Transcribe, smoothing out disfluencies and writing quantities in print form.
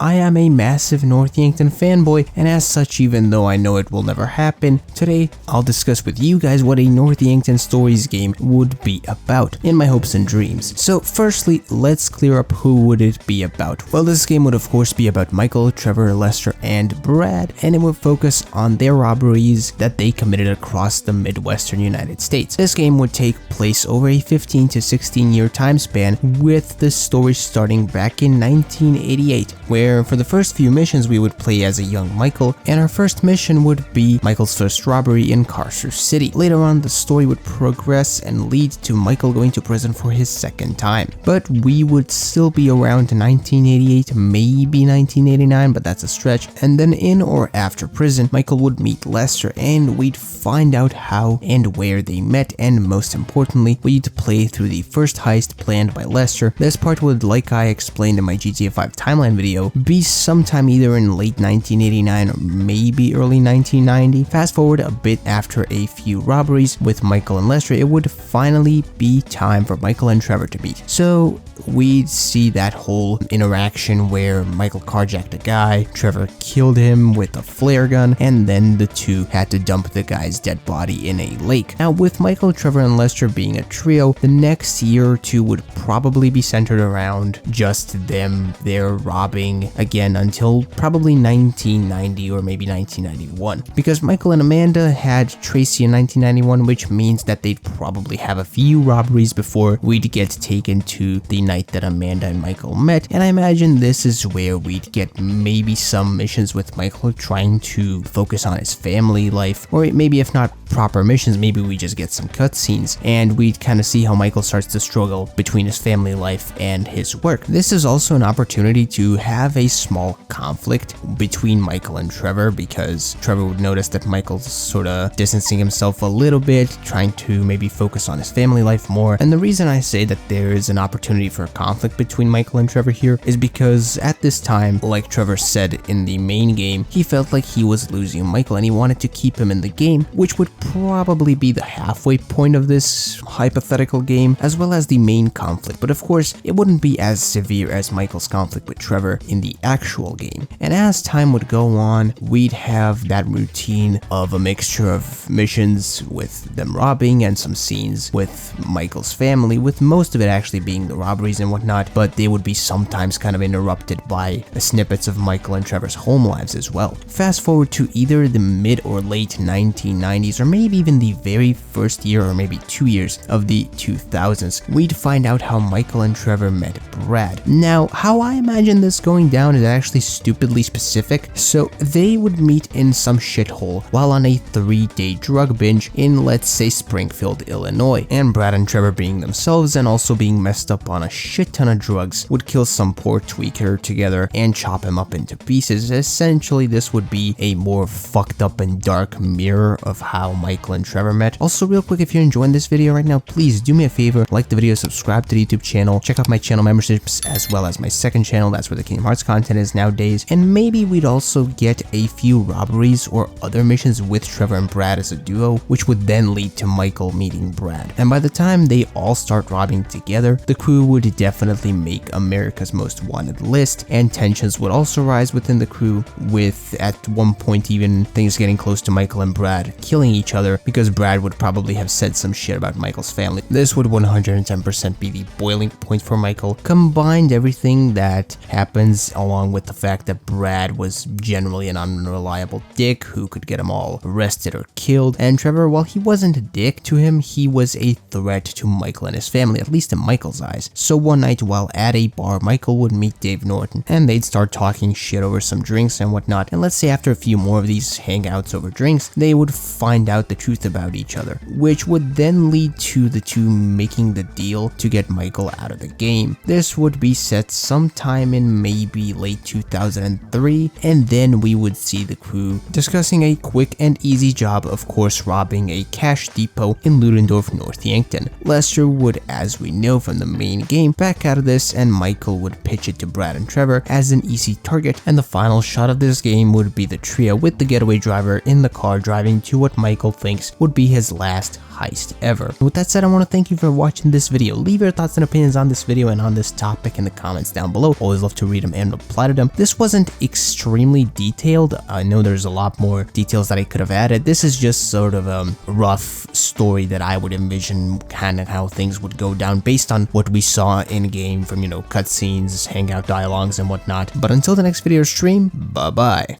I am a massive North Yankton fanboy, and as such, even though I know it will never happen, today I'll discuss with you guys what a North Yankton Stories game would be about, in my hopes and dreams. So firstly, let's clear up who would it be about. Well, this game would of course be about Michael, Trevor, Lester, and Brad, and it would focus on their robberies that they committed across the Midwestern United States. This game would take place over a 15 to 16 year time span, with the story starting back in 1988, where for the first few missions we would play as a young Michael, and our first mission would be Michael's first robbery in Carcer City. Later on, the story would progress and lead to Michael going to prison for his second time. But we would still be around 1988, maybe 1989, but that's a stretch, and then in or after prison, Michael would meet Lester and we'd find out how and where they met, and most importantly, we'd play through the first heist planned by Lester. This part would, like I explained in my GTA 5 timeline video, be sometime either in late 1989 or maybe early 1990. Fast forward a bit, after a few robberies with Michael and Lester, it would finally be time for Michael and Trevor to meet. So we'd see that whole interaction where Michael carjacked a guy, Trevor killed him with a flare gun, and then the two had to dump the guy's dead body in a lake. Now, with Michael, Trevor, and Lester being a trio, the next year or two would probably be centered around just them. They're robbing again until probably 1990 or maybe 1991, because Michael and Amanda had Tracy in 1991, which means that they'd probably have a few robberies before we'd get taken to the night that Amanda and Michael met, and I imagine this is where we'd get maybe some missions with Michael trying to focus on his family life, or maybe if not proper missions, maybe we just get some cutscenes and we'd kind of see how Michael starts to struggle between his family life and his work. This is also an opportunity to have a small conflict between Michael and Trevor, because Trevor would notice that Michael's sort of distancing himself a little bit, trying to maybe focus on his family life more. And the reason I say that there is an opportunity for a conflict between Michael and Trevor here is because at this time, like Trevor said in the main game, he felt like he was losing Michael and he wanted to keep him in the game, which would probably be the halfway point of this hypothetical game, as well as the main conflict. But of course, it wouldn't be as severe as Michael's conflict with Trevor in the actual game. And as time would go on, we'd have that routine of a mixture of missions with them robbing and some scenes with Michael's family, with most of it actually being the robberies and whatnot, but they would be sometimes kind of interrupted by snippets of Michael and Trevor's home lives as well. Fast forward to either the mid or late 1990s, or maybe even the very first year or maybe 2 years of the 2000s, we'd find out how Michael and Trevor met Brad. Now, how I imagine this going down is actually stupidly specific. So they would meet in some shithole while on a 3-day drug binge in, let's say, Springfield, Illinois, and Brad and Trevor, being themselves and also being messed up on a shit ton of drugs, would kill some poor tweaker together and chop him up into pieces. Essentially, this would be a more fucked up and dark mirror of how Michael and Trevor met. Also, real quick, if you're enjoying this video right now, please do me a favor, like the video, subscribe to the YouTube channel, check out my channel memberships as well as my second channel. That's where the Kingdom Hearts content is nowadays, and maybe we'd also get a few robberies or other missions with Trevor and Brad as a duo, which would then lead to Michael meeting Brad. And by the time they all start robbing together, the crew would definitely make America's Most Wanted list, and tensions would also rise within the crew, with at one point even things getting close to Michael and Brad killing each other, because Brad would probably have said some shit about Michael's family. This would 110% be the boiling point for Michael. Combined everything that happens, along with the fact that Brad was generally an unreliable dick who could get them all arrested or killed, and Trevor, while he wasn't a dick to him, he was a threat to Michael and his family, at least in Michael's eyes. So one night while at a bar, Michael would meet Dave Norton, and they'd start talking shit over some drinks and whatnot, and let's say after a few more of these hangouts over drinks, they would find out the truth about each other, which would then lead to the two making the deal to get Michael out of the game. This would be set sometime in maybe late 2003, and then we would see the crew discussing a quick and easy job, of course, robbing a cash depot in Ludendorff, North Yankton. Lester would, as we know from the main game, back out of this, and Michael would pitch it to Brad and Trevor as an easy target, and the final shot of this game would be the trio with the getaway driver in the car driving to what Michael thinks would be his last heist ever. With that said, I want to thank you for watching this video. Leave your thoughts and opinions on this video and on this topic in the comments down below. Always love to read them and and Platinum. This wasn't extremely detailed. I know there's a lot more details that I could have added. This is just sort of a rough story that I would envision kind of how things would go down based on what we saw in game from, cutscenes, hangout dialogues, and whatnot. But until the next video stream, bye bye.